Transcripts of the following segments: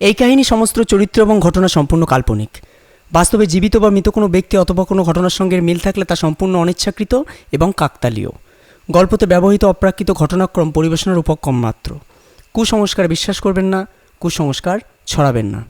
এই কাহিনী সমস্ত চরিত্র এবং ঘটনা সম্পূর্ণ কাল্পনিক। বাস্তবে জীবিত বা মৃত কোনো ব্যক্তি অথবা কোনো ঘটনার সঙ্গে মিল থাকলে তা সম্পূর্ণ অনিচ্ছাকৃত এবং কাকতালীয়। গল্পতে ব্যবহৃত অপ্রাকৃত ঘটনাক্রম পরিবেশনার উপক্রম মাত্র। কুসংস্কারে বিশ্বাস করবেন না, কুসংস্কার ছড়াবেন না।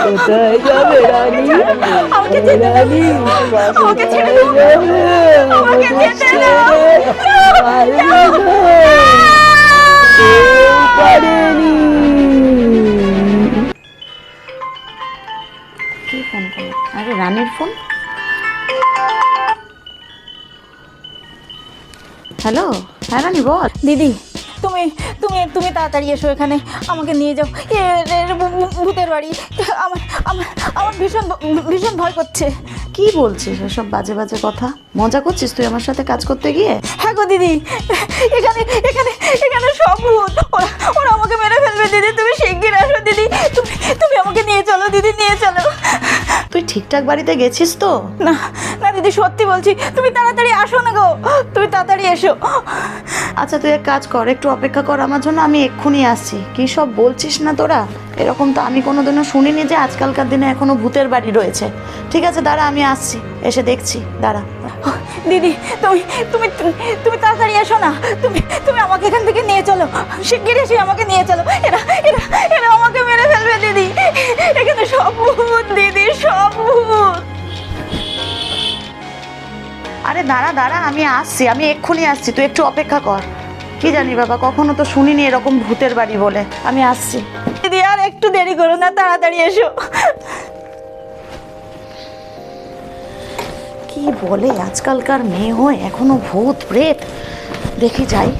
কোথায় যাবে রানী? আমাকে যেতে দাও। রানী, আমাকে ছেড়ে কোথায় দাও। যাবে? আমাকে যেতে দাও। পারবে না। কেউ পারেনি। কে ফোন করলো? আরে রানীর ফোন। হ্যালো, হ্যাঁ রানী বল। দিদি, তুমি তুমি তুমি তাড়াতাড়ি এসো এখানে, আমাকে নিয়ে যাও। ভূতের বাড়ি। আমার আমার আমার ভীষণ ভীষণ ভয় করছে। কি বলছিস এসব বাজে বাজে কথা? মজা করছিস তুই আমার সাথে কাজ করতে গিয়ে? হ্যাঁ গো দিদি, এখানে এখানে এখানে সব ভূত। ওরা ওরা আমাকে মেরে ফেলবে দিদি, তুমি শিগগির আসো দিদি। তুমি তুমি আমাকে নিয়ে চলো দিদি, নিয়ে চলো। তুই ঠিকঠাক বাড়িতে গেছিস তো? না না দিদি, সত্যি বলছি, তুমি তাড়াতাড়ি আসো না গো, তুমি তাড়াতাড়ি এসো। আচ্ছা তুই এক কাজ কর, একটু অপেক্ষা কর আমার জন্য, আমি এক্ষুনি আসছি। কি সব বলছিস না তোরা? এরকম তো আমি কোনোদিনও শুনিনি যে আজকালকার দিনে এখনো ভূতের বাড়ি রয়েছে। ঠিক আছে দাঁড়া, আমি আসছি, এসে দেখছি, দাঁড়া। দিদি, তুমি তুমি তুমি তাড়াতাড়ি এসো না। তুমি তুমি আমাকে এখান থেকে নিয়ে চলো, শিগগির এসে আমাকে নিয়ে চলো। এরা এরা এরা আমাকে মেরে ফেলবে দিদি। এখানে সব ভূত দিদি, সব ভূত। আরে দাঁড়া দাঁড়া, আমি আসছি, আমি এক্ষুনি আসছি, তুই একটু অপেক্ষা কর। কি জানি বাবা, কখনো তো শুনিনি এরকম ভূতের বাড়ি বলে। আমি আসছি দিদি, আর একটু দেরি করো না, তাড়াতাড়ি এসো। কি বলে আজকালকার মেয়ে হয়ে এখনো ভূত প্রেত, দেখি যাই।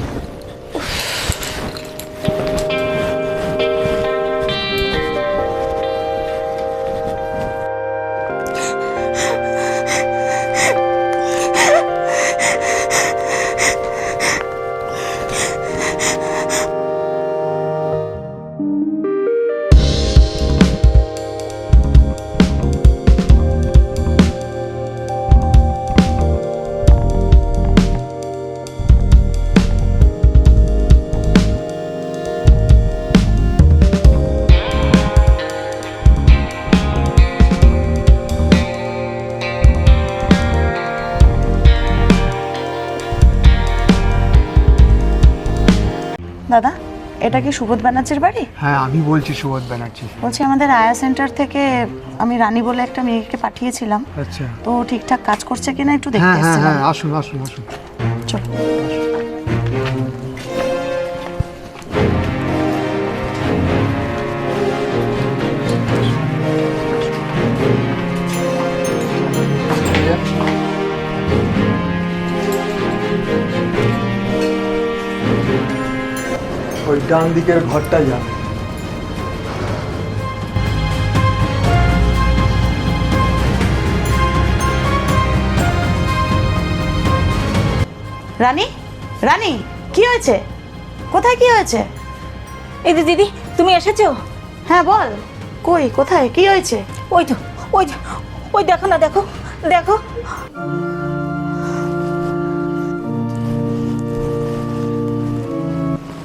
দাদা, এটা কি সুবোধ ব্যানার্জির বাড়ি? হ্যাঁ আমি বলছি সুবোধ ব্যানার্জি। বলছি আমাদের আয়া সেন্টার থেকে আমি রানী বলে একটা মেয়েকে পাঠিয়েছিলাম, আচ্ছা, তো ঠিকঠাক কাজ করছে কিনা একটু দেখতে হ্যাঁ হ্যাঁ এসেছিলাম। হ্যাঁ, আসুন আসুন আসুন। চলো। ওই ডান দিকের ঘরটা যান। রানী, রানী কি হয়েছে? কোথায় কি হয়েছে? এই যে দিদি, তুমি এসেছো? হ্যাঁ বল, কই কোথায় কি হয়েছে? ওই তো, ওই যে, ওই দেখো না, দেখো দেখো।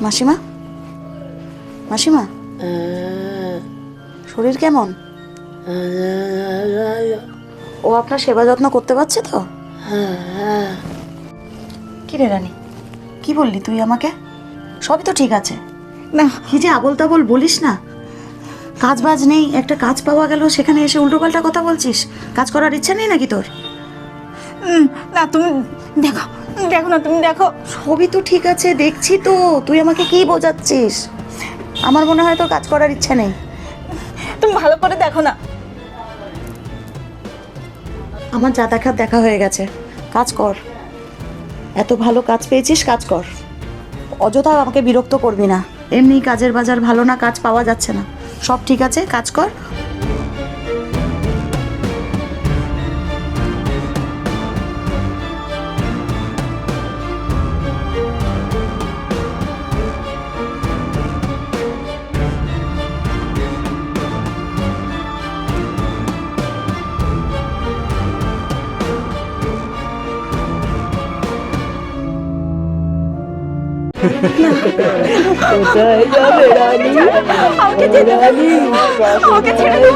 মাসিমা, মাসিমা, শরীর কেমন? ও আপনার সেবা যত্ন করতে পারছে তো? কি রে রানী, কি বললি তুই আমাকে? সবই তো ঠিক আছে। না কি যে আবোল তাবোল বলিস না। কাজ বাজ নেই, একটা কাজ পাওয়া গেল, সেখানে এসে উল্টোপাল্টা কথা বলছিস। কাজ করার ইচ্ছা নেই নাকি তোর? না তুমি দেখো, দেখো না তুমি দেখো। সবই তো ঠিক আছে, দেখছি তো। তুই আমাকে কি বোঝাচ্ছিস? আমার মনে হয় তোর কাজ করার ইচ্ছা নেই। তুমি ভালো করে দেখো না। আমার যা দেখার দেখা হয়ে গেছে। কাজ কর, এত ভালো কাজ পেয়েছিস, কাজ কর। অযথা আমাকে বিরক্ত করবি না। এমনি কাজের বাজার ভালো না, কাজ পাওয়া যাচ্ছে না। সব ঠিক আছে, কাজ কর। কোথায় যাবে রানী? আমাকে যেতে দাও, রানী আমাকে ছেড়ে দাও,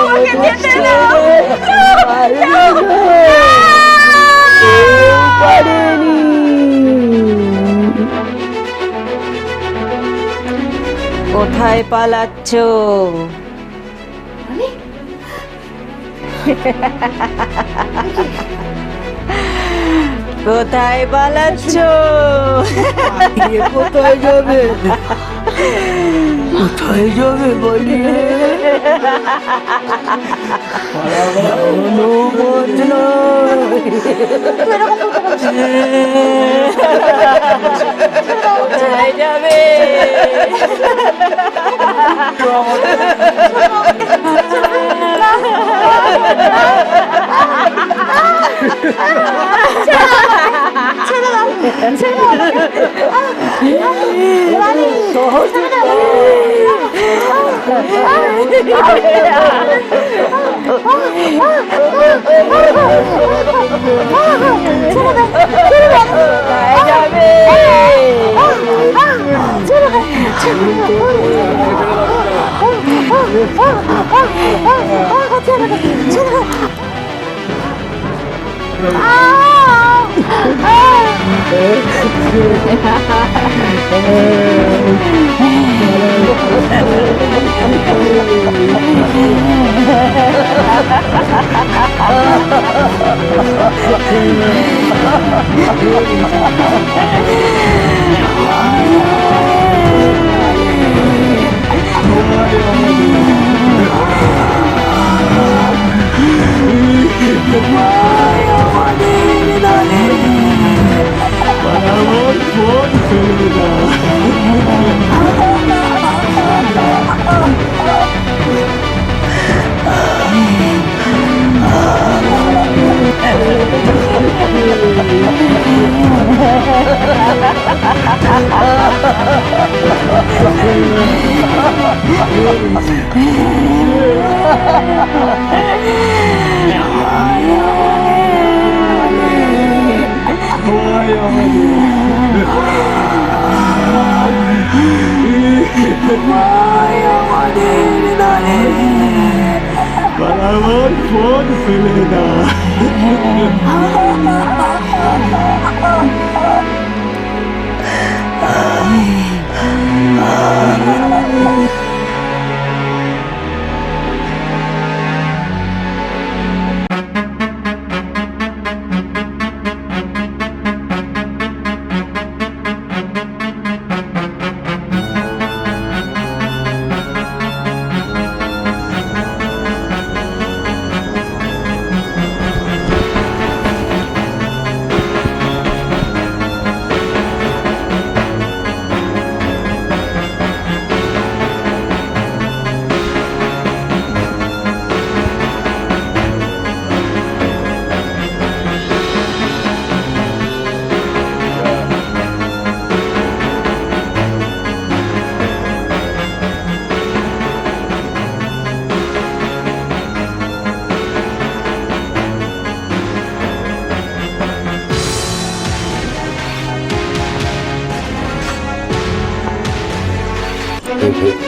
আমাকে যেতে দাও। পারেনি। কোথায় পালাচ্ছ? কোথায় পালাচ্ছ? কোথায় যাবে? কোথায় যাবে বলি? অনুমত নয়। কোথায় যাবে? কোথায় যাবে? দেখি